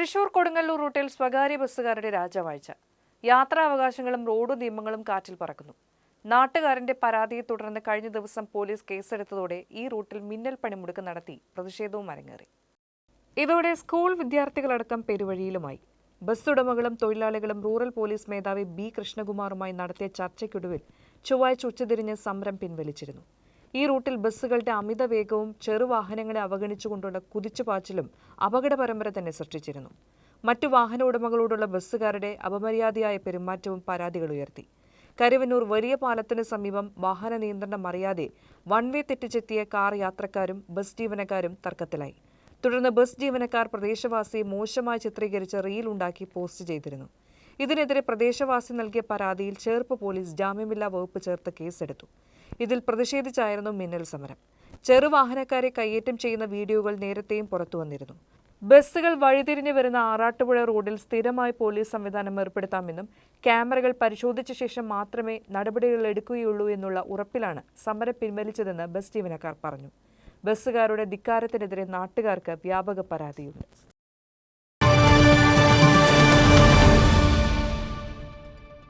തൃശൂർ കൊടുങ്ങല്ലൂർ റൂട്ടിൽ സ്വകാര്യ ബസ്സുകാരുടെ രാജവാഴ്ച. യാത്രാവകാശങ്ങളും റോഡ് നിയമങ്ങളും കാറ്റിൽ പറക്കുന്നു. നാട്ടുകാരന്റെ പരാതിയെ തുടർന്ന് കഴിഞ്ഞ ദിവസം പോലീസ് കേസെടുത്തതോടെ ഈ റൂട്ടിൽ മിന്നൽ പണിമുടക്ക് നടത്തി പ്രതിഷേധവും അരങ്ങേറി. ഇതോടെ സ്കൂൾ വിദ്യാർത്ഥികളടക്കം പെരുവഴിയിലുമായി. ബസ് ഉടമകളും തൊഴിലാളികളും റൂറൽ പോലീസ് മേധാവി ബി കൃഷ്ണകുമാറുമായി നടത്തിയ ചർച്ചയ്ക്കൊടുവിൽ ചൊവ്വാഴ്ച ഉച്ചതിരിഞ്ഞ് സമരം പിൻവലിച്ചിരുന്നു. ഈ റൂട്ടിൽ ബസ്സുകളുടെ അമിത വേഗവും ചെറുവാഹനങ്ങളെ അവഗണിച്ചുകൊണ്ടുള്ള കുതിച്ചുപാച്ചിലും അപകട പരമ്പര തന്നെ സൃഷ്ടിച്ചിരുന്നു. മറ്റു വാഹന ഉടമകളോടുള്ള ബസ്സുകാരുടെ അപമര്യാദയായ പെരുമാറ്റവും പരാതികൾ ഉയർത്തി. കരുവന്നൂർ വലിയ പാലത്തിന് സമീപം വാഹന നിയന്ത്രണം അറിയാതെ വൺവേ തെറ്റിച്ചെത്തിയ കാർ യാത്രക്കാരും ബസ് ജീവനക്കാരും തർക്കത്തിലായി. തുടർന്ന് ബസ് ജീവനക്കാർ പ്രദേശവാസിയെ മോശമായി ചിത്രീകരിച്ച് റീൽ ഉണ്ടാക്കി പോസ്റ്റ് ചെയ്തിരുന്നു. ഇതിനെതിരെ പ്രദേശവാസി നൽകിയ പരാതിയിൽ ചേർപ്പ് പോലീസ് ജാമ്യമില്ലാ വകുപ്പ് ചേർത്ത് കേസെടുത്തു. ഇതിൽ പ്രതിഷേധിച്ചായിരുന്നു മിന്നൽ സമരം. ചെറുവാഹനക്കാരെ കയ്യേറ്റം ചെയ്യുന്ന വീഡിയോകൾ നേരത്തെയും പുറത്തുവന്നിരുന്നു. ബസ്സുകൾ വഴിതിരിഞ്ഞു വരുന്ന ആറാട്ടുപുഴ റോഡിൽ സ്ഥിരമായി പോലീസ് സംവിധാനം ഏർപ്പെടുത്താമെന്നും ക്യാമറകൾ പരിശോധിച്ച ശേഷം മാത്രമേ നടപടികൾ എടുക്കുകയുള്ളൂ എന്നുള്ള ഉറപ്പിലാണ് സമരം പിൻവലിച്ചതെന്ന് ബസ് ജീവനക്കാർ പറഞ്ഞു. ബസ്സുകാരുടെ ധിക്കാരത്തിനെതിരെ നാട്ടുകാർക്ക് വ്യാപക പരാതിയുണ്ട്.